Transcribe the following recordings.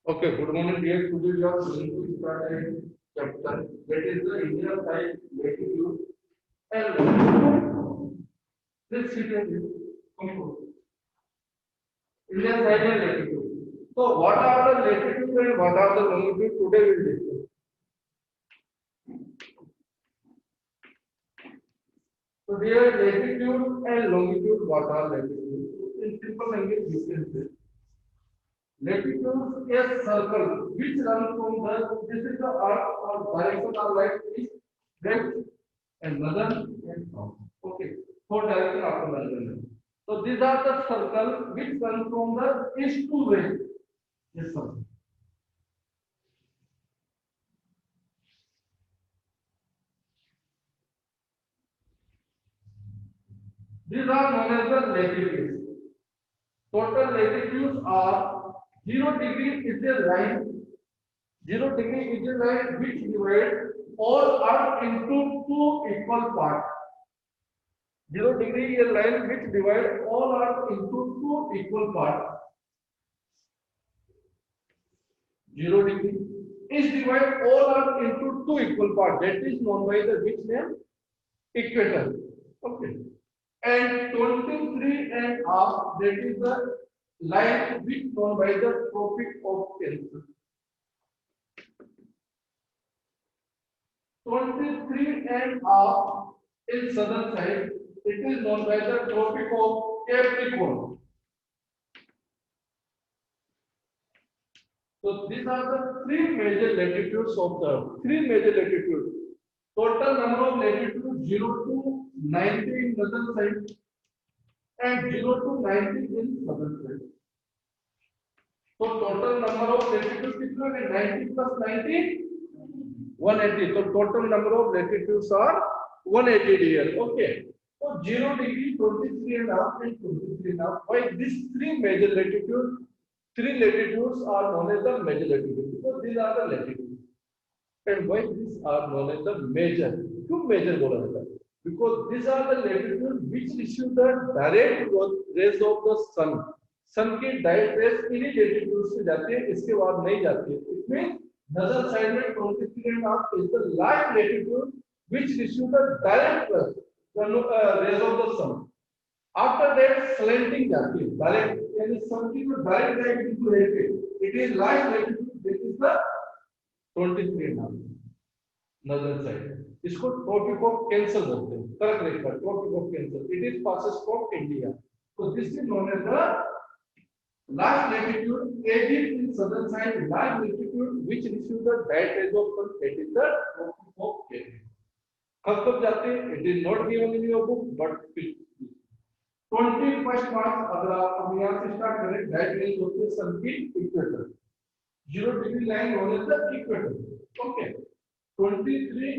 Okay, good morning, dear students. We are going to start a chapter that is the India side latitude and longitude. Let's see the India side and latitude. So, what are the latitude and what are the longitude? Today we will discuss. So, dear latitude and longitude, what are latitude? In simple language, we can say latitude is a circle which runs from the this is the earth or direction of light is west and northern and south. Okay, four direction of the northern. So these are the circle which run from the east to west. Yes, sir. These are known as the latitudes. Total latitudes are 0 degree is a line. 0 degree is a line which divides all earth into two equal parts. 0 degree is a line which divides all earth into two equal parts. 0 degree is divide all earth into two equal parts. That is known by the which name? Equator. Okay. And 23 and half, that is the line which known by the Tropic of Cancer. 23 and half in southern side, it is known by the Tropic of Capricorn. So these are the three major latitudes of the Earth. Three major latitudes. Total number of latitudes 0 to 90 in northern side and 0 to 90 in southern side. So total number of latitudes कितना है 90 plus 90 180. So total number of latitudes are 180 here. Okay. So 0 degree, 23 and a half and 23 and a half. Why these three major latitudes? Three latitudes are known as the major latitudes because these are the latitudes. And why these are known as the major? Two major बोला जाता है because these are the latitudes which receive the direct rays of the sun. Sun की direct rays इन्हीं latitudes से जाती है, इसके बाद नहीं जाती है. It means northern side में 23 and a half is the light latitude which receive the direct rays of the sun. After that slanting जाती है direct यानी sun की जो direct rays into it is light latitude. This is the 23 and a half northern side. इसको tropic of cancer बोलते हैं. करेक्ट रेखा tropic of cancer. It is passes from India. So this is known as the last latitude. It is in southern side. Last latitude which receive the direct rays of sun. It is the tropic of Capricorn. कब जाते हैं? It is not given in your book, but 21st March अगर आप हम यहाँ से start करें direct rays होते हैं सन की equator. 0 degree line known as the equator. Okay. 0 degree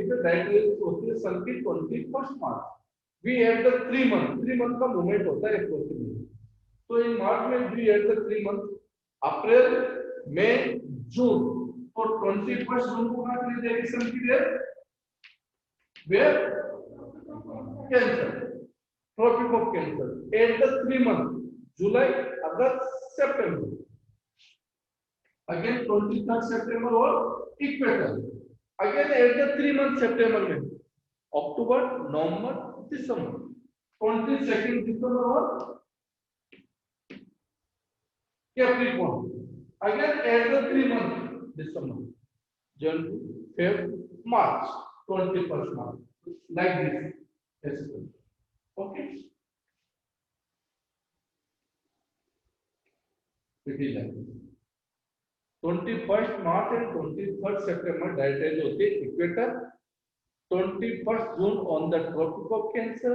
पे डायरेक्ट रेज होती है सन की 21st March. We have the 3 months. 3 month का मूवमेंट होता है approximately. So in March में we have the 3 months. April, May, June. और 21st June को कहाँ चली जाएगी सन की raise? Where? Cancer. Tropic of Cancer. At the 3 months, July, August, September. Again 23rd September or equator. Again at the 3 months September में October, November, December. 22nd December or Capricorn. Again at the 3 months December, January, February, March. 21st March. Like this. Okay. It is like this. 21st March and 23rd September direct rays होते हैं equator. 21st June on the Tropic of Cancer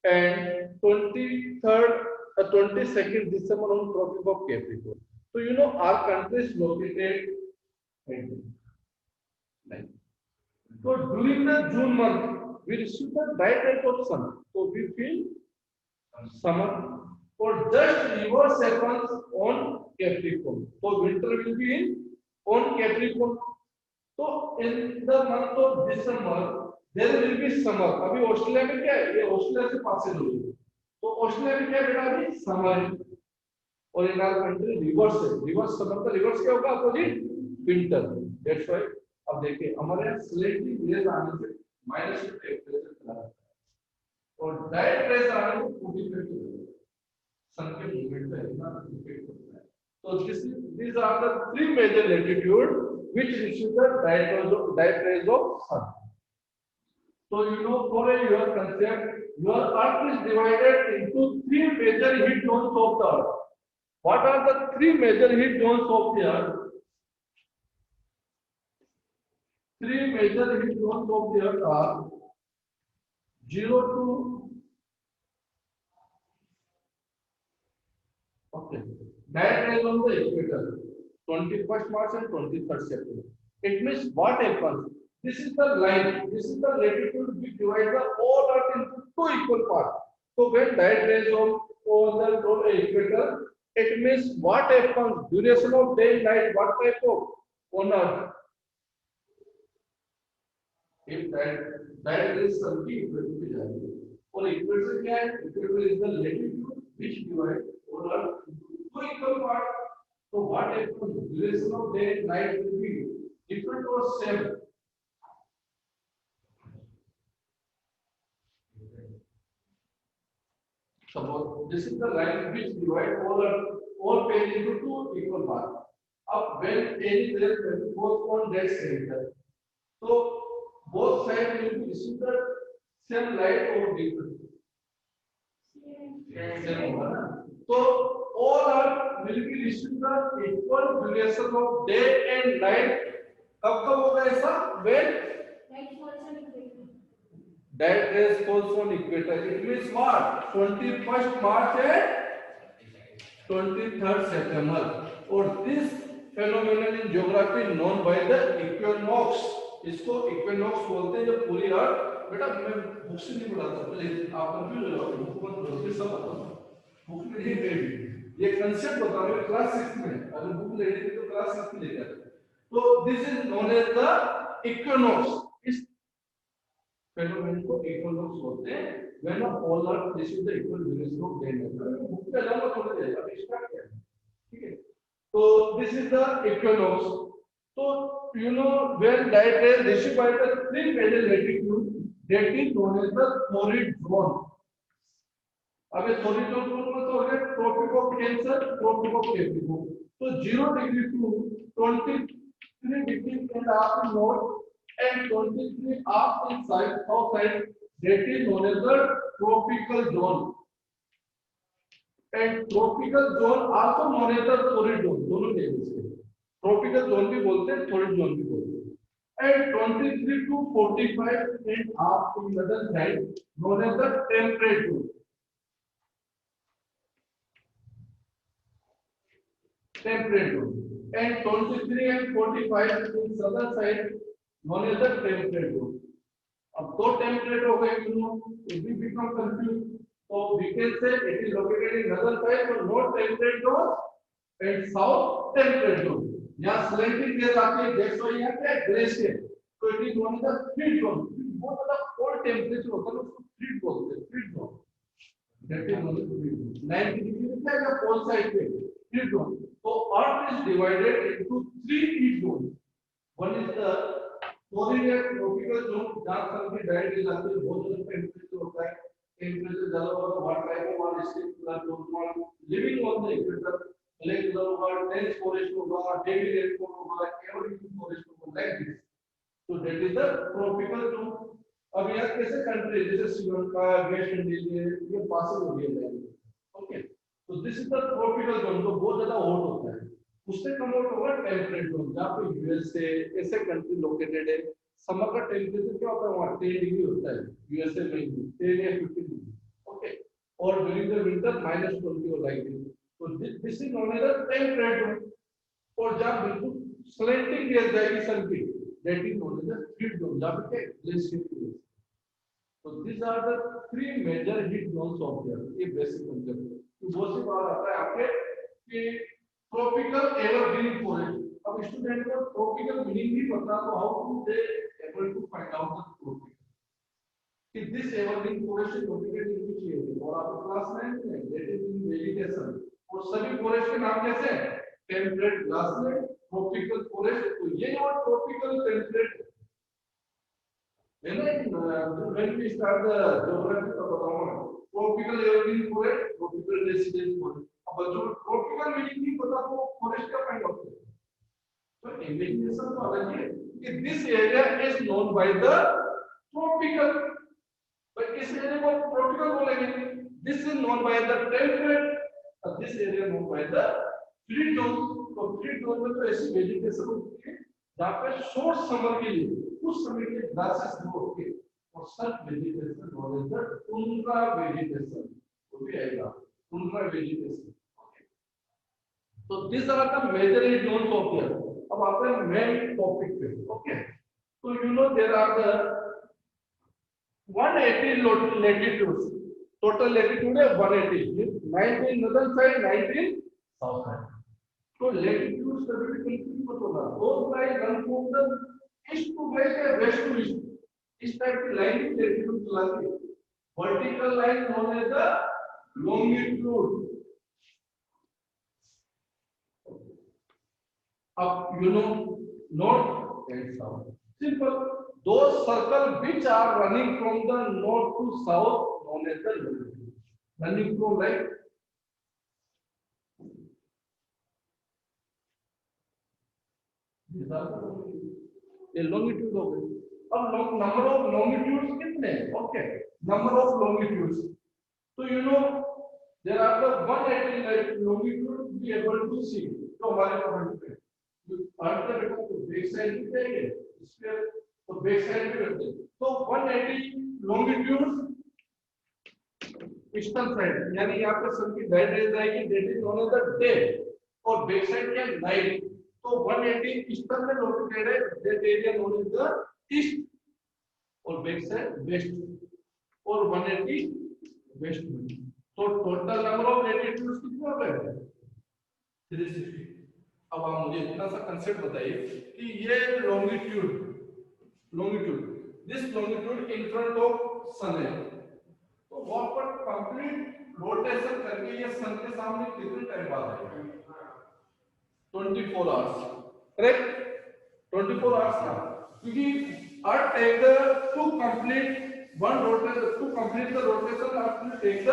and 22nd December on Tropic of Capricorn. So you know our country is located like. So during the June month we receive the direct rays of sun. So we feel summer. Or just reverse happens on Capricorn. So winter will be on Capricorn. So in the month of December there will be summer. अभी Australia में क्या है? ये Australia से पास है लोग. तो Australia में क्या बेटा अभी समर है. और इन आवर कंट्री रिवर्स है, रिवर्स समर का रिवर्स क्या होगा, अपोजिट विंटर। दैट्स व्हाई अब देखिए हमारे यहाँ स्लेटी रेज आने से माइनस में टेम्परेचर चला जाता है और डायरेक्ट रेज आने से 45 सन के मूवमेंट पे इतना इफेक्ट होता है। तो these are the three major latitude which receive the direct rays of sun. So you know, for your concept, your earth is divided into three major heat zones of the earth. What are the three major heat zones of the earth? Three major heat zones of the earth are 0 to okay, direct rays on the equator, 21st March and 23rd September. It means what happens? This is the line, this is the latitude which divides the whole earth into two equal parts. So when direct rays on the equator, it means what happens? Duration of day and night, what type of on earth? If direct rays sun की equator पे जाएंगे और equator क्या है? Equator is the latitude which divides whole earth into two equal parts. So what happens? Duration of day and night will be different or same. Suppose this is the line which divides all page into two equal parts. Up when any there both on that center, so both sides will be receive the same light or different. Same one. So all are will be receive the equal duration of day and night. कब कब होगा ऐसा? When that rays falls on equator. It means what? 21st March and 23rd September. Or this phenomenon in geography known by the equinox. इसको equinox बोलते हैं जब पूरी अर्थ बेटा मैं बुक से नहीं पढ़ाता प्लीज आप कंफ्यूज हो जाओगे बुक मत पढ़ो ये सब बुक में नहीं पढ़ी ये कंसेप्ट बता रहे हो क्लास 6 में अगर बुक ले ली तो क्लास 6 में लेकर तो this is known as the equinox इस phenomenon को equinox बोलते हैं when all earth receive the equal duration of day and night book पे लंबा थोड़ा देगा अभी स्टार्ट किया ठीक है तो this is the equinox so you know when that rays received by the three major latitude that is known as the torrid zone अब ये torrid zone में तो हो गया tropic of cancer tropic of capricorn तो 0 degree to 23 degree and half in north and 23 half in south side that is known as the tropical zone and tropical zone also known as the torrid zone दोनों names है tropical zone भी बोलते हैं torrid zone भी बोलते हैं and 23 to 45 and half in southern side known as the temperate zone and 23 and 45 in southern side known as the temperate zone अब दो टेम्परेट हो गए दोनों if we become confused so we can say it is located in northern side but north temperate zone and south temperate zone यहाँ slanting raise आती है that's why यहाँ क्या ग्लेशियर तो it is known as the frigid zone बहुत ज्यादा cold temperature होता है उसको फ्रीड बोलते हैं frigid zone that is known as frigid zone 90 degree में क्या है पोल साइड पे frigid zone so earth is divided into three heat zones one is the torrid tropical zone जहाँ सन की डायरेक्ट रेज आती है बहुत ज्यादा टेम्परेचर होता है टेम्परेचर ज्यादा होगा तो what type of are still plus normal living on the equator लेकिन होगा डेंस फॉरेस्ट होगा हेवी रेनफॉल होगा एवरीथिंग फॉरेस्ट होगा लाइक दिस तो that is the tropical zone अब यहाँ कैसे कंट्री जैसे श्रीलंका वेस्ट इंडीज ये पासिंग हो रही है ओके तो this is the tropical zone तो बहुत ज्यादा हॉट होता है उससे कम हॉट होगा टेम्परेट जोन जहाँ पे यूएसए ऐसे कंट्री लोकेटेड है समर का टेम्परेचर क्या होता है वहाँ 10 डिग्री होता है यूएसए में 10 या 15 डिग्री ओके और ड्यूरिंग द विंटर -20 और लाइक दिस तो this is known as the temperate zone और जहाँ बिल्कुल स्लैंटिंग रेज जाएगी सन की that is known as the heat zone जहाँ पे ग्लेशियर तो this are the three major heat zones of the earth ये बेसिक कांसेप्ट है तो वो से बात आता है आपके कि ट्रॉपिकल एवरग्रीन फॉरेस्ट अब स्टूडेंट को ट्रॉपिकल मीनिंग भी पता तो how to they able to find out the tropical कि this evergreen forest is located in which area और आपके क्लास 9 में दैट इज इन वेजिटेशन और सभी फॉरेस्ट के नाम कैसे हैं? Temperate grassland, tropical forest. तो ये और ट्रॉपिकल टेम्परेट है ना। When we start the geography तो बताऊंगा tropical evergreen forest, tropical deciduous forest. अब जो ट्रॉपिकल मीनिंग नहीं पता तो फॉरेस्ट का फाइंड आउट करें। तो इमेजिनेशन तो अलग है कि this area is known by the tropical, but इस एरिया को ट्रॉपिकल बोलेंगे। This is known by the temperate और this area known by the free zone. तो फ्री जोन में तो ऐसी वेजिटेशन होती है जहाँ पे शॉर्ट समर के लिए कुछ समय के ग्रासेस ग्रो होते हैं और सब vegetation known as the tundra vegetation. वो भी आएगा टुंड्रा वेजिटेशन। तो this are the major zones of earth. अब आते हैं मेन टॉपिक पे। ओके, तो you know there are the 180 latitudes. Total latitude है 180. 19 northern side, 19 south side. तो latitudes कभी भी कंफ्यूज मत होना। Those lines run from the east to west या west to east. इस टाइप की लाइन ही latitude चलाती है। Vertical line known as the longitude. अब you know north and south. Simple. Those circles which are running from the north to south known as the longitude. Running from right. ये longitude हो गई। अब number of longitudes कितने हैं? Okay, number of longitudes. So you know there are the 180 longitude we able to see. तो हमारे point पे अर्थ का बेटा तो बैक साइड पे है इसके तो बैक साइड पे करते हैं। तो 180 longitude ईस्टर्न साइड यानी यहाँ पे सन की डायरेक्ट रेज आएगी, that is known as the day. और बैक साइड क्या है? नाइट। तो 180 ईस्टर्न में लोकेटेड है, that area known as the east. और बैक साइड वेस्ट और 180 वेस्ट में। तो टोटल नंबर ऑफ लैटिट्यूड्स कितने हो गए? 360। अब आप मुझे इतना सा कंसेप्ट बताइए कि ये longitude this longitude in front of sun है, तो वहां पर कंप्लीट रोटेशन करके ये सन के सामने कितने टाइम बाद आएगा? 24 आवर्स। करेक्ट, 24 आवर्स का, क्योंकि earth take the to complete one rotation, to complete the rotation earth will take the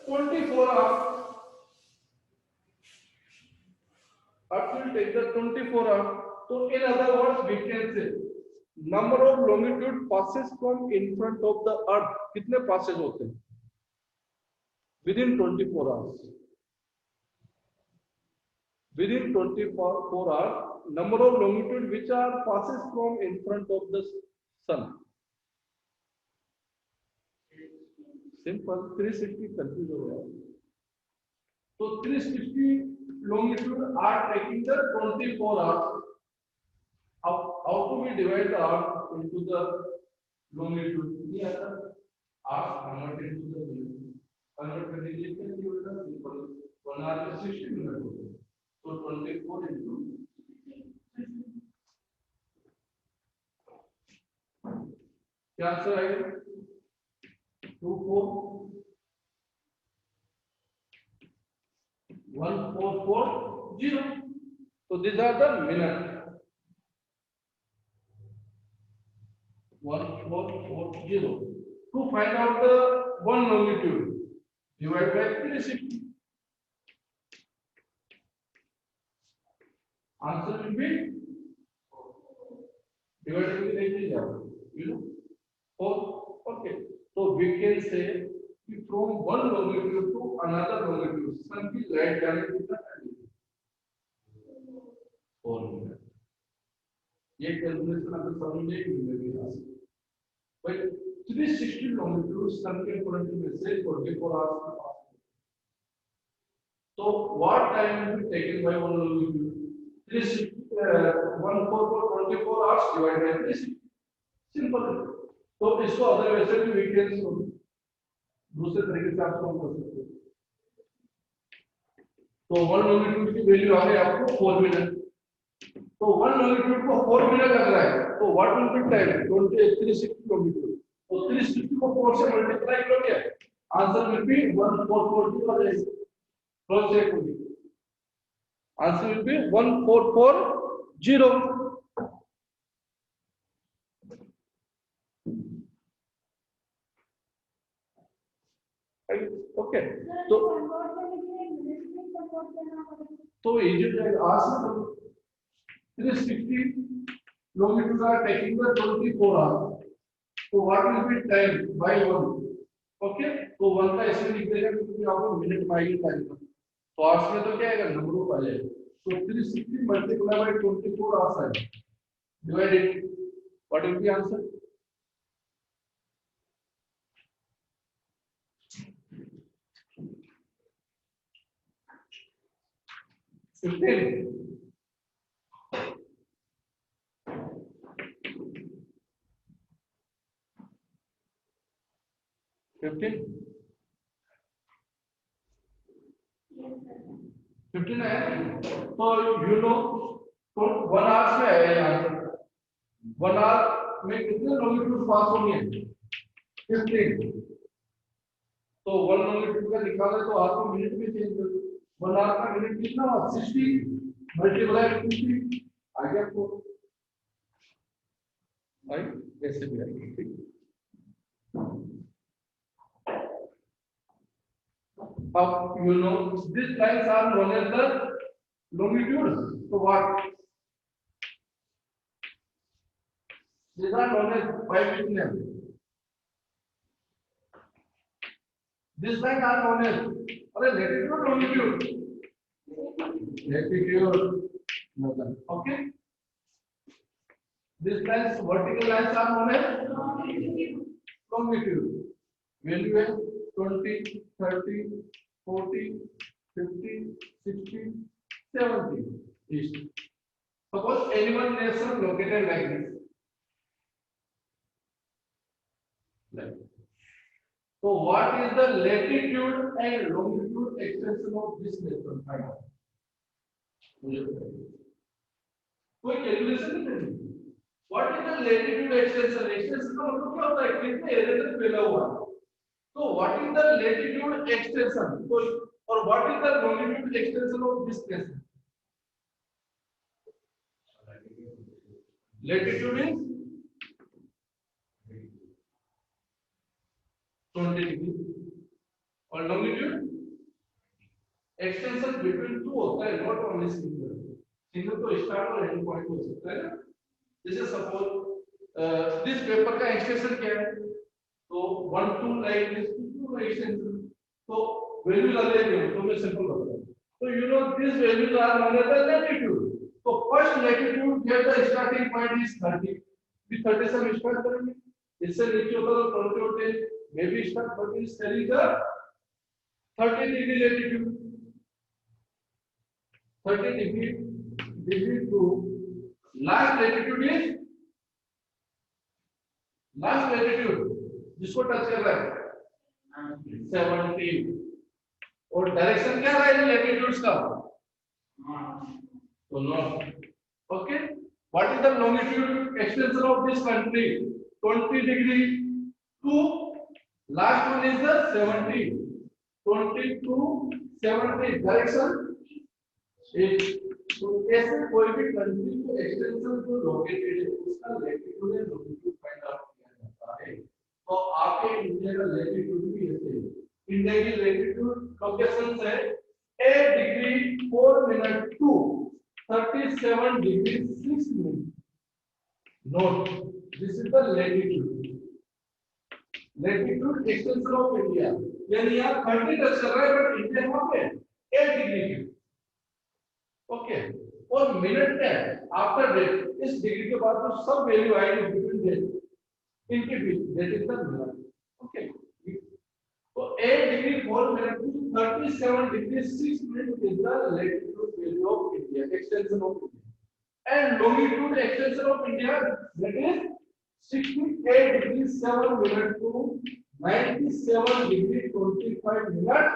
24 hours. Earth will take the 24 hours. So in other words, we can say number of longitude passes from in front of the Earth. कितने passes होते हैं? Within 24 hours. Within 24 hours, number of longitude which are passes from in front of the sun. Simple. 360 confused हो गया। So 360 longitude are taking the 24 hours. How do we divide the hours into the longitude? नहीं आता। hours convert into the minute. Convert करने के लिए क्या होगा? Simple. 1 hour में 60 मिनट होते हैं। So 24 into 60. क्या आंसर आएगा? 241440. So these are the minutes. 1440. To find out the one longitude, divide by 360. Answer will be divided with 80. You know, 4. Okay. So we can say from one longitude to another longitude, sun की light जाने कितना time लगेगा? 4 minute. ये calculation आपको समझ में नहीं आएगी। भाई 360 longitude sun के फ्रंट में से 24 hours का पास। तो what time will be taken by one longitude? 360 144 hours divided by 360. Simple. तो इसको अदर वैसे भी वीकेंड्स दूसरे तरीके से आप सॉल्व कर सकते हो। तो 1 longitude की वैल्यू आ गई आपको 4 मिनट। तो 1 longitude को 4 मिनट लग रहा है, तो what will be time? 360 longitude। तो 360 को 4 से मल्टीप्लाई करोगे, आंसर विल बी 1440 आ जाएगा। क्रॉस चेक होगी, आंसर विल बी 1440. ओके, तो इजी जाएगा. Answer 360 longitude are taking the 24 hours. So what will be time by 1? Okay, तो 1 का इसमें लिख देगा क्योंकि आपको मिनट माइल टाइम का. तो आवर्स में तो क्या आएगा, नंबर ऑफ आ जाएगा. तो 360 मल्टीप्लाई बाय 24 आवर्स आएगा. Divide it, what will be answer? 15. 15 है. तो यू नो, तो 1 आवर्स में है यहाँ. 1 आवर में कितने लॉन्गिट्यूड पास होंगे? 15. तो 1 लॉन्गिट्यूड का निकाले तो आपको मिनट में चेंज कर दो. 1 आवर का मिनट कितना हुआ? 60 मल्टीप्लाई 50 आ गया 4. राइट, ऐसे भी आएगा. ठीक. अब you know these lines are known as the longitude. So what? These are known as by which name? These lines are known as latitude, longitude. Latitude. Okay. These lines, vertical lines are known as longitude. Value is 20, 30, 40, 50, 60, 70 east. Suppose any one nation located like this. So what is the latitude and longitude extension of this nation? Find out. कोई calculation नहीं करनी. What is the latitude extension? Extension का मतलब क्या होता है? कितने area तक फैला हुआ है. So what is the latitude extension? So, or what is the longitude extension of this nation? Latitude is 20 degree और longitude extension between two होता है, not only single. Single तो start और end point हो सकता है ना. जैसे suppose this paper का extension क्या है? तो 1 2 like this 2 extension. तो value लगा लेंगे तो मैं simple बता दूं. So you know these values are known as the latitude. So first latitude where the starting point is 30. भी 30 से हम start करेंगे. इससे नीचे होता तो 20 होते हैं. Maybe start but is telling the 30 degree latitude. 30 degree to last latitude जिसको टच कर रहा है 70. और डायरेक्शन क्या रहा है लैटिट्यूड्स का? तो north. Okay, what is the longitude extension of this country? 20 degree to last one is the 70. 20 to 70 direction. तो ऐसे कोई भी कंट्री को एक्सटेंशन जो लोकेटेड है उसका latitude and longitude find out किया जाता है. तो आपके इंडिया का लैटिट्यूड भी ऐसे है. इंडिया की लैटिट्यूड लोकेशन है 8 degree 4 minute to 37 degree 6 minute. Note, this is the latitude. Latitude extension of India. यानी यहाँ 30 टच कर रहा है बट इंडिया वहाँ पे 8 डिग्री की. ओके, और मिनट क्या है? आफ्टर डेट इस डिग्री के बाद तो सब वैल्यू आएगी बिटवीन डेट इनके बीच. That is the minute. Okay, तो 8 degree 4 minute to 37 degree 6 minute is the latitude value of India, extension of India. And longitude extension of India, that is 68 degree 7 minute to 97 degree 25 minutes.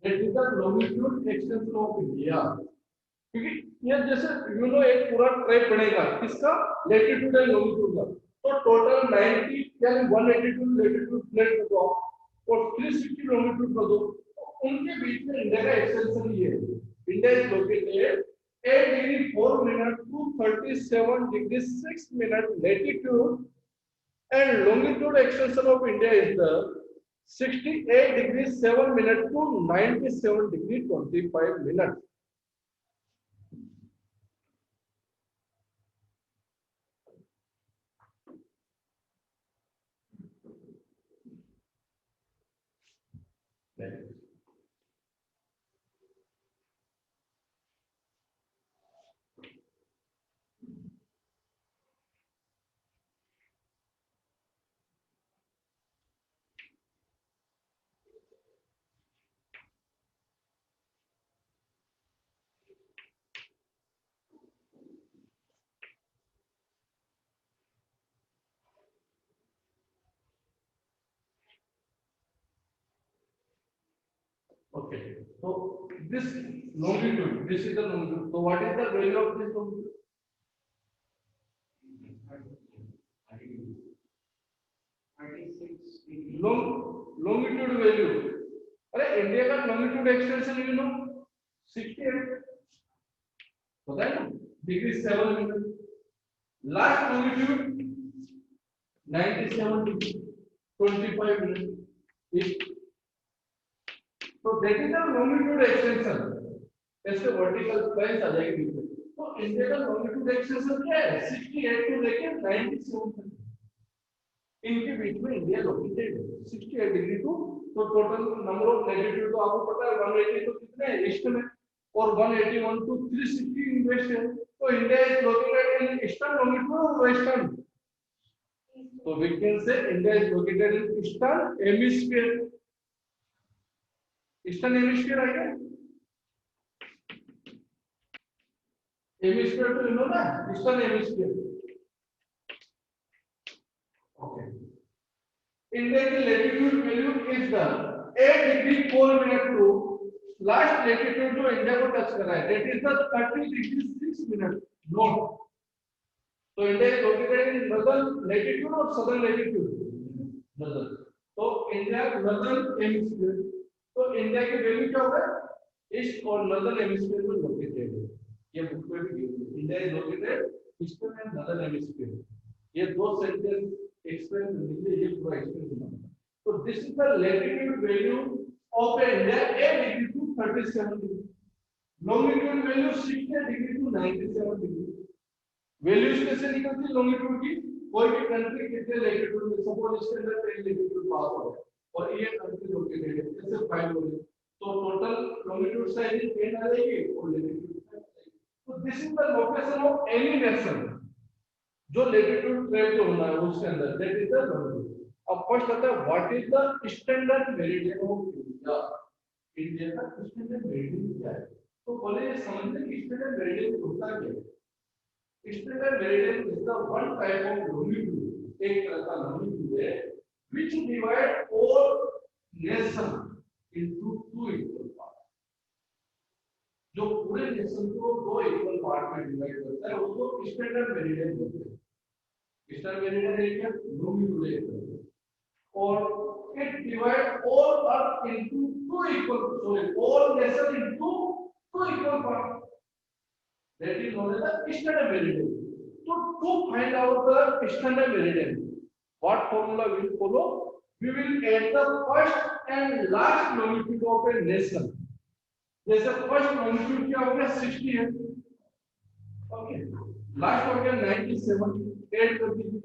That is the longitude extension of India. क्योंकि ये जैसे you know एक पूरा track बनेगा किसका? Latitude and longitude का. तो total 90 यानी 182 लैटिट्यूड प्लेट को और 360 लॉन्गिट्यूड कर दो, तो उनके बीच में इंडिया का एक्सटेंशन ये है। India is located 8 degree 4 minute to 37 degree 6 minute latitude, and longitude extension of India is the 68 degree 7 minute to 97 degree 25 minutes. Okay, so this longitude, this is the longitude. So what is the value of this longitude? Longitude value. अरे India का longitude extension you know 68 पता है ना degree 7 minute. Last longitude 97 degree 25 minutes. So that is the longitude extension. ऐसे vertical lines आ जाएगी बीच में. तो India का longitude extension क्या है? 68 to लेके 97 तक. इनके बीच में इंडिया लोकेटेड है 68 डिग्री टू. तो टोटल नंबर ऑफ लैटिट्यूड तो आपको पता है 180 तो कितने है ईस्ट में, और 181 to 360 इन वेस्ट है. तो India is located in eastern longitude और वेस्टर्न. तो we can say India is located in eastern hemisphere. Eastern hemisphere है क्या? हेमिस्फीयर तो यू नो ना, ईस्टर्न हेमिस्फीयर. ओके, इंडिया की latitude value is the 8 degree 4 minute to last latitude जो India को touch कर रहा है that is the 30 degree 6 minute north. तो India is located in northern latitude और सदर्न लैटिट्यूड. नॉर्दर्न, तो इंडिया नॉर्दर्न हेमिस्फीयर. तो इंडिया की वैल्यू क्या होगा? ईस्ट और नॉर्दर्न हेमिस्फीयर में लोकेटेड है. ये बुक में भी दिया है, India is located eastern and northern hemisphere. ये दो सेंटेंस एक्सप्लेन करने के लिए ये पूरा एक्सप्लेन करना है. तो this is the latitude value of India 8 degree to 37 degree. Longitude value 60 degree to 97 degree. Values कैसे निकलती है लॉन्गिट्यूड की? कोई भी कंट्री कितने लैटिट्यूड में, सपोज इसके अंदर 10 लैटिट्यूड पास हो गया और ये कंट्री लोकेटेड है, कैसे फाइंड होगी? तो टोटल लॉन्गिट्यूड साइड 10 आ जाएगी और लैटिट्यूड. तो this is the location of any nation. जो लैटिट्यूड ट्रेवल होना है उसके अंदर दैट इज द लॉन्गिट्यूड. अब फर्स्ट आता है what is the standard meridian of India. India का स्टैंडर्ड मेरिडियन क्या है? तो बोले समझने कि स्टैंडर्ड मेरिडियन होता क्या है. Standard meridian is the one type of longitude, एक तरह का लॉन्गिट्यूड है which divide all nation into two equal parts. जो पूरे नेशन को दो इक्वल पार्ट में डिवाइड करता है उसको स्टैंडर्ड मेरिडियन बोलते हैं. स्टैंडर्ड मेरिडियन एरिया लॉन्गिट्यूड है और it divide all earth into two equal, sorry, all nation into two equal parts. That is known as the standard meridian. So to find out the standard meridian, what formula we will follow? We will add the first and last longitude of a nation. जैसे first longitude क्या हो गया 60 है, okay, last हो गया 97, add कर दीजिए.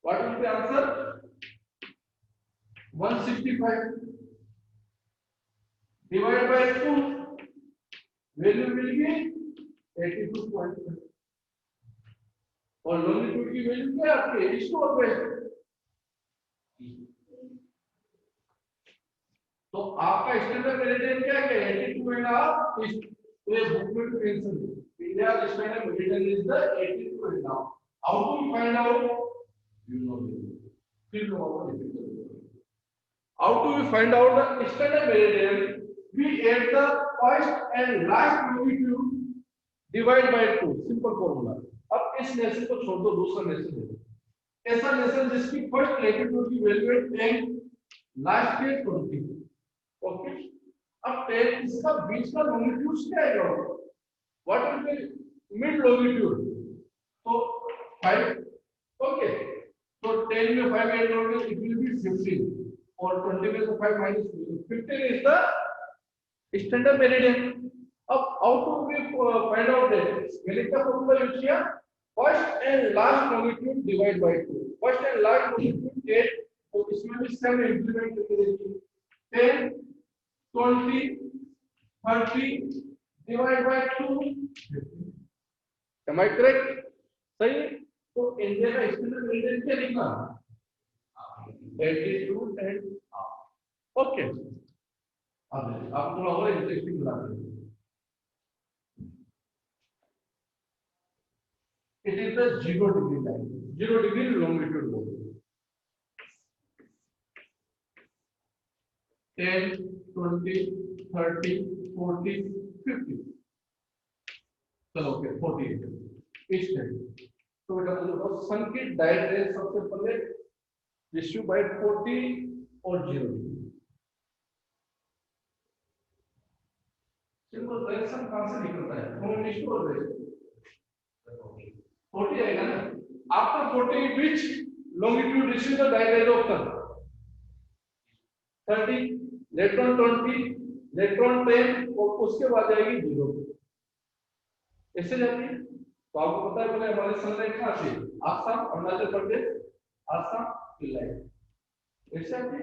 What will be answer? 165 divide by 2 value will be 82.5. और लॉन्गिट्यूड की वैल्यू क्या है आपके ईस्ट और वेस्ट. तो आपका स्टैंडर्ड मेरिडियन क्या है? 82.5 ईस्ट. तो ये बुक में भी मेंशन है India standard meridian is the 82.5. How to find out? You know, फिर लो आपको रिपीट करो. How to we find out the standard meridian? We add the first and last longitude divide by 2. Simple formula. अब इस nation को छोड़ दो, दूसरा नेशन ले लो. ऐसा नेशन जिसकी फर्स्ट लैटिट्यूड की वैल्यू है 10, लास्ट के 20। ओके, अब 10 इसका बीच का लॉन्गिट्यूड क्या आएगा? What will be mid longitude? तो 5। ओके, तो 10 में 5 ऐड करोगे इट विल बी 15 और 20 में से 5 minus 15 is the standard meridian. अब how to we find out that? गणित का फॉर्मूला यूज किया, first and last longitude divide by 2। First and last longitude 8, तो इसमें भी सेम इंप्लीमेंट करके देखिए, 10 20 30 divide by 2। am I correct? सही। तो इंडिया का स्टैंडर्ड मेरिडियन क्या लिखा? 82 एंड ओके। अब आप थोड़ा और इंटरेस्टिंग बना दें। It is the 0 degree line, 0 degree longitude बोलते हैं। 10 20 30 40 50, चलो ओके 48 इस टाइम। तो बेटा बोलो सन की डायरेक्ट रेज सबसे पहले रेशियो बाय 40 और 0। सिंपल डायरेक्शन कहां से निकलता है? फ्रॉम रेशियो और रेशियो 40 आएगा ना। After 40 which longitude receive the direct of sun? 30, later on 20, later on 10 और उसके बाद जाएगी 0। ऐसे जाती है। तो आपको पता है बोले हमारे सनलाइट कहां से? आसाम, अरुणाचल प्रदेश, आसाम, लाइट ऐसे आती है।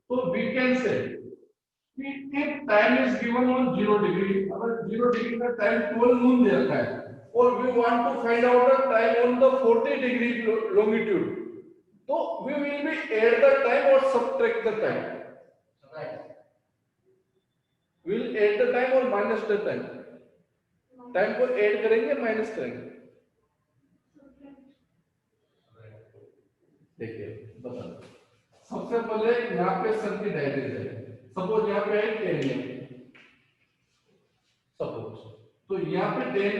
तो we can say if time is given on 0 degree, अगर 0 डिग्री का टाइम 12 नून दे रखा है और we want to find out the time on the 40 degree longitude, तो we will be add the time or subtract the time? we will add the time or minus the time? Time को add करेंगे minus करेंगे? देखिए बता, सबसे पहले यहाँ पे सन की डायरेक्ट है, सपोज यहाँ पे है 10 सपोज, तो यहाँ पे 10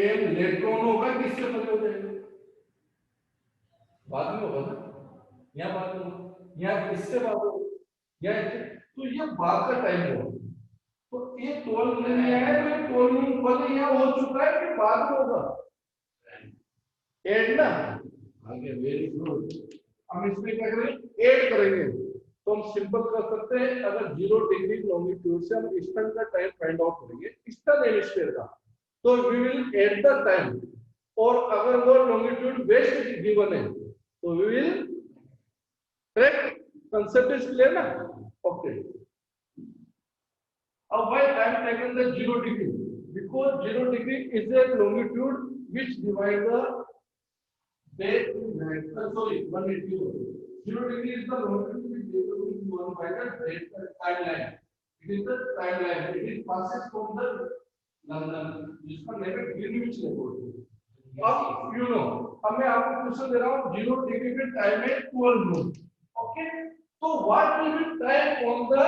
am इलेक्ट्रॉन होगा, किससे पहले हो जाएगा? बाद में होगा ना, यहाँ बाद में, यहाँ इससे बाद होगा, यहाँ तो ये बाद का टाइम होगा। तो ये 12 नहीं आया तो ये 12 पहले यहाँ हो चुका है कि बाद में होगा? ऐड ना आगे, वेरी गुड। हम इसमें क्या करेंगे? ऐड करेंगे। तो हम सिंपल कर सकते हैं, अगर 0 डिग्री लॉन्गिट्यूड से हम ईस्टर्न का टाइम फाइंड आउट करेंगे, ईस्टर्न हेमिस्फीयर का, तो we will add the time. और अगर वो लॉन्गिट्यूड वेस्ट गिवन है तो we will correct. Concept is clear ना? ओके। अब why I am taking the 0 degree? Because 0 degree is a longitude which divide the day to night. Sorry, 180. 0 degree is the longitude which divided by the timeline. It is the timeline. It is passes from the London. जिसका name है Greenwich level. अब you know, अब मैं आपको question दे रहा हूँ, 0 degree पे time है 12 नून। ओके, तो what will be time on the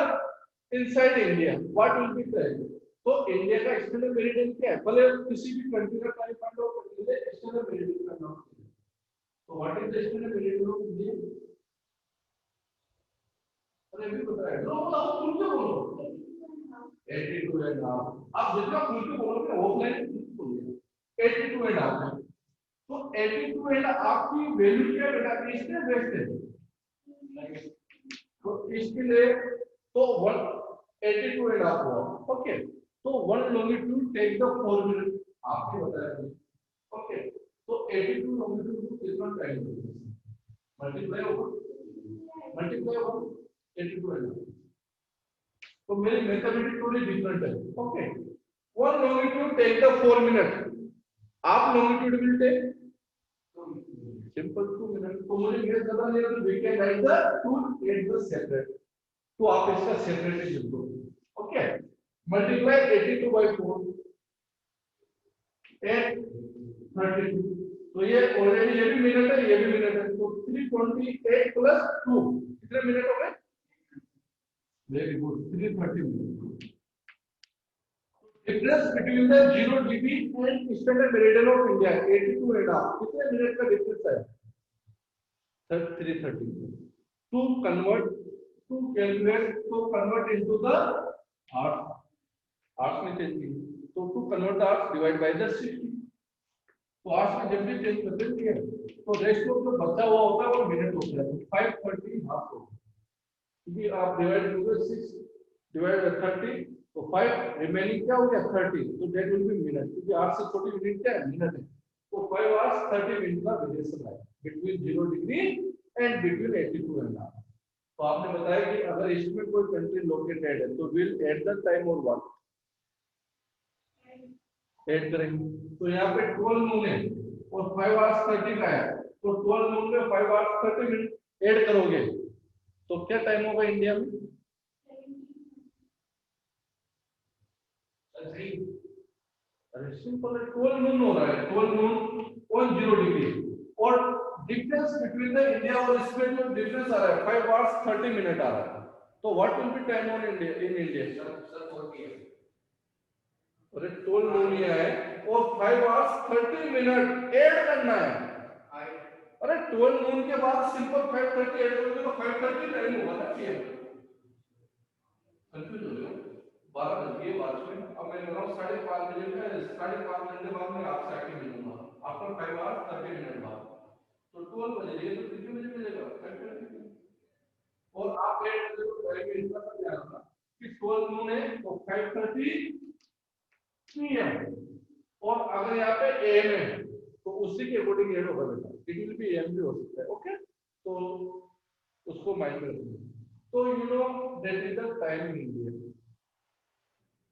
inside India? What will be time? तो इंडिया का स्टैंडर्ड मेरिडियन क्या है? भले किसी भी कंट्री का टाइम फाइंड आउट करने के लिए स्टैंडर्ड मेरिडियन का नाम है। तो what is the standard meridian of India? अरे भी पता है, लो बोलो, खुल के बोलो। 82 एंड हाफ। आप जितना खुल के बोलोगे ऑफलाइन बोलिए 82 एंड हाफ है। तो 82 एंड हाफ की वैल्यू क्या बेटा? ईस्ट है वेस्ट है? तो इसके लिए तो 182 एंड हाफ हुआ। ओके, तो 1 longitude टेक द 4 मिनट, आपको बताया। ओके, तो 82 longitude को कितना टाइम लगेगा? मल्टीप्लाई होगा 82 एंड हाफ। तो मेरी मैथमेटिक्स थोड़ी डिफरेंट है। Okay, 1 longitude take the 4 minute, half longitude will take simple 2 minute. तो मुझे ये पता नहीं है तो we can write the 2 at the separate, तो आप इसका सेपरेट लिख दो। ओके, मल्टीप्लाई 82 by 4 8 32, तो ये ऑलरेडी ये भी मिनट है, ये भी मिनट है, तो 328 प्लस 2 कितने मिनट हो गए? Very good, 330 minute. Difference between the 0 degree and standard meridian of India 82 and half, कितने मिनट का डिफरेंस है? 330। to convert to calculate to convert into the hours में चेंज की तो to convert the hours divide by the 60 तो hours में जब भी चेंज करते हैं तो रेशियो जो बचा हुआ होता है वो मिनट होता है 530 हाफ होगा क्योंकि आप डिवाइड करोगे 6 डिवाइड बाय 30 तो 5 रिमेनिंग क्या हो गया 30 तो दैट विल बी मिनट क्योंकि 8 से छोटी मिनट क्या है मिनट है तो 5 hours 30 मिनट का वेरिएशन है between 0 degree and between 82 and half तो आपने बताया कि अगर इसमें कोई कंट्री लोकेटेड है तो विल एट द टाइम और व्हाट ऐड करेंगे तो यहाँ पे 12 नून है और 5 hours 30 का है तो 12 नून में 5 hours 30 मिनट ऐड करोगे तो क्या टाइम होगा इंडिया में अरे सिंपल है 12 नून हो रहा है 12 नून ऑन 0 डिग्री और डिफरेंस बिटवीन द इंडिया और इसमें जो डिफरेंस आ रहा है 5 hours 30 मिनट आ रहा है तो what will be time on India in India sir 4 PM अरे 12 नून ही है और 5 hours 30 मिनट ऐड करना है अरे 12 नून के बाद सिंपल 5:30 ऐड करोगे तो 5:30 टाइम होगा ना पीएम कंफ्यूज हो गए 12 बज गए बाद में अब मैं बोल रहा हूँ 5:30 बजे का 5:30 घंटे बाद में आपसे आके मिलूंगा आफ्टर 5 hours 30 मिनट बाद तो 12 बजे तो कितने बजे मिलेगा 5:30 और आप ऐड करो तो टाइम इतना सा ध्यान रखना कि 12 नून है तो 5:30 पीएम और अगर यहाँ पे एएम है तो उसी के अकॉर्डिंग ऐड होगा बेटा इट विल बी एएम भी हो सकता है ओके तो उसको माइंड में रखना तो you know that is the time in India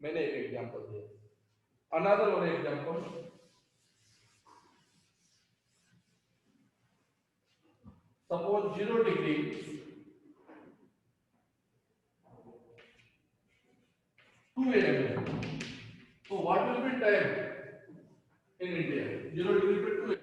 मैंने एक एग्जांपल दिया another one example suppose 0 degree 2 AM है तो what will be time in India 0 degree पे 2 AM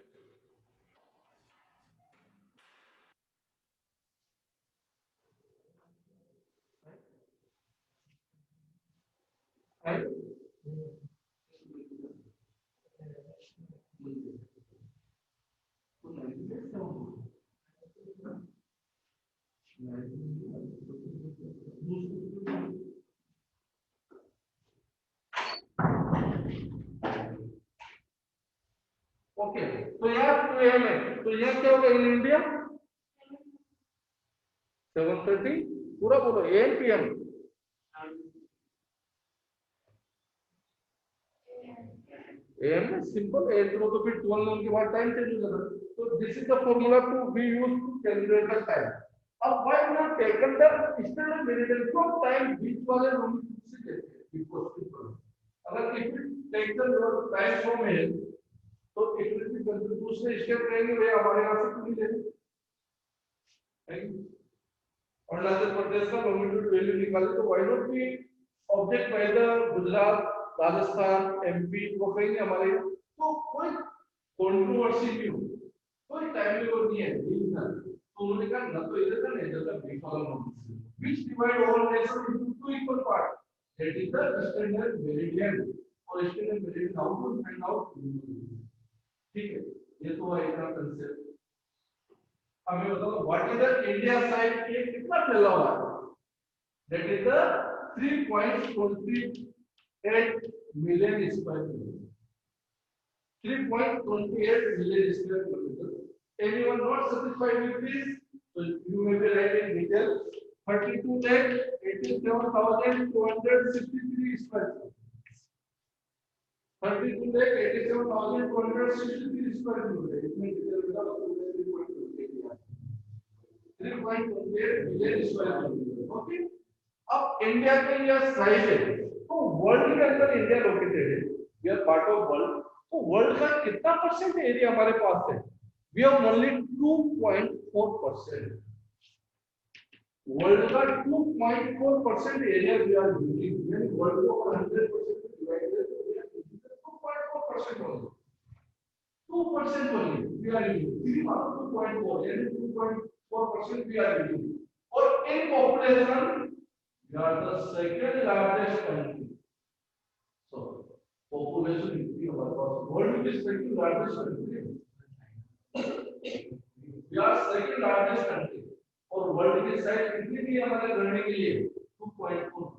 ओके तो यार 2 AM है तो यह क्या होगा इन इंडिया 7:30 पूरा बोलो AM PM AM में सिंपल ऐड करो तो फिर 12 नून के बाद टाइम चेंज हो जाता तो this is the formula to be used to calculate the time अब why we have taken the standard variable क्यों टाइम बीच वाले रूल से लेते हैं बिकॉज़ अगर if we take the time from here तो इट विल बी कंफ्यूज दूसरे स्टेप रहेंगे वे हमारे यहां से क्यों नहीं लेंगे अरुणाचल प्रदेश का लॉन्गिट्यूड वैल्यू निकाले तो why not be object by the Gujarat Rajasthan MP वो कहेंगे हमारे तो कोई कंट्रोवर्सी नहीं हो कोई टाइम लेवल नहीं है रीजन तो उन्होंने कहा ना तो इधर का नहीं इधर का बीच वाला number which divide all nation into two equal part that is the standard meridian और standard meridian how to find out ठीक है ये तो है इतना कंसेप्ट हमें बताओ what is the India side ये कितना फैला हुआ है that is the 3.28 million square kilometer 3.28 million square kilometer anyone not satisfied with this so you may be write in detail 32,87,263 square kilometers 32,87,263 square kilometers इसमें detail बता 3.28 million square kilometer okay अब India का यह size है तो world के अंदर India located है we are part of world तो वर्ल्ड का कितना परसेंट एरिया हमारे पास है वी हैव ओनली 2.4% वर्ल्ड का 2.4% एरिया वी आर यूजिंग यानी वर्ल्ड को अगर 100% डिवाइड करें तो 2.4% होगा 2% ओनली वी आर यूजिंग 2.4 यानी 2.4% वी आर यूजिंग और in population we are the second largest country so population is our world is second largest country we are second largest country और world की size कितनी थी हमारे गणने के लिए 2.4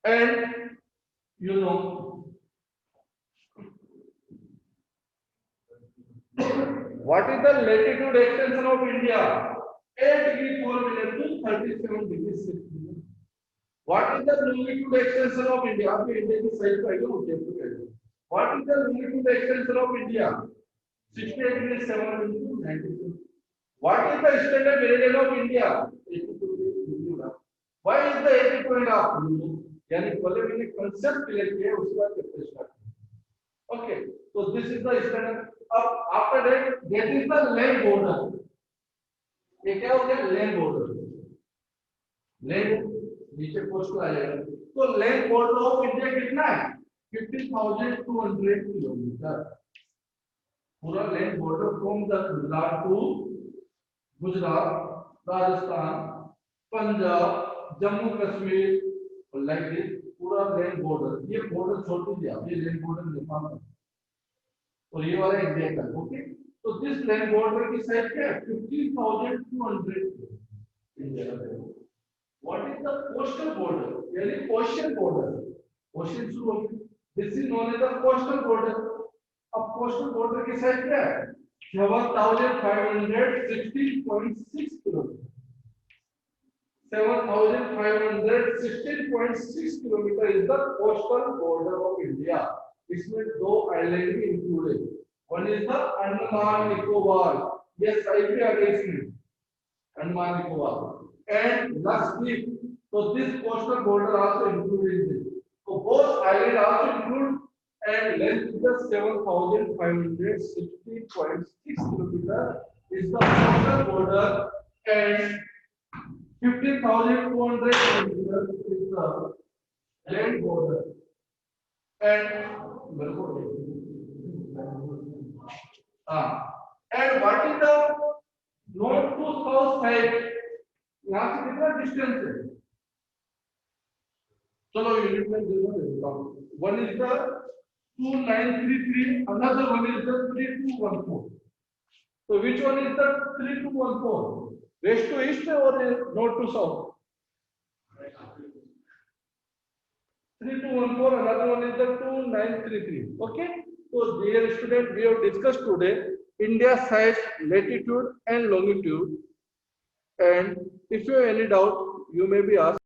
and you know what is the latitude extension of India 8 degree 4 minutes to 37 degree 6 minutes. What is the longitude extension of India? आप India की size को आइए मुझे तो कहिए. What is the longitude extension of India? 68 degree 7 minutes to 92. What is the standard meridian of India? 82 degree. Why is the 82 and a half? यानी पहले मैंने concept क्लियर किया उसके बाद chapter start. Okay, so this is the standard. अब after that is the land border. ये क्या हो गया land border. Land नीचे कोस्ट आ जाएगा. तो land border of India कितना है 50,200 किलोमीटर. पूरा land border from the Gujarat to Gujarat, Rajasthan, Punjab, Jammu Kashmir, like this पूरा land border. ये border छोड़ दीजिए आप, ये land border नेपाल का और ये वाला इंडिया का. ओके, तो दिस land border की साइज क्या है 50,200 इंडिया का. What is the coastal border? यानी ocean border. Ocean शुरू हो गया. This is known as the coastal border. अब coastal border की साइज क्या है 7,516.6 kilometre. 7,516.6 kilometre is the coastal border of India. इसमें दो आइलैंड भी included. One is the Andaman Nicobar. Yes, I agree against it. Andaman Nicobar and Lakshadweep. So this coastal border also included in this. So both islands also include and length is the 7,560.6 kilometer is the coastal border and 15,200 kilometers is the land border. And what is the north to south side? यहाँ से कितना distance है? चलो unit में देखो. One is the 2933, another one is the 3214. So which one is the 3214? West to east or north to south? 3214, another one is the 2933. Okay. So dear student, we have discussed today India's size, latitude and longitude. And if you have any doubt, you may be asked.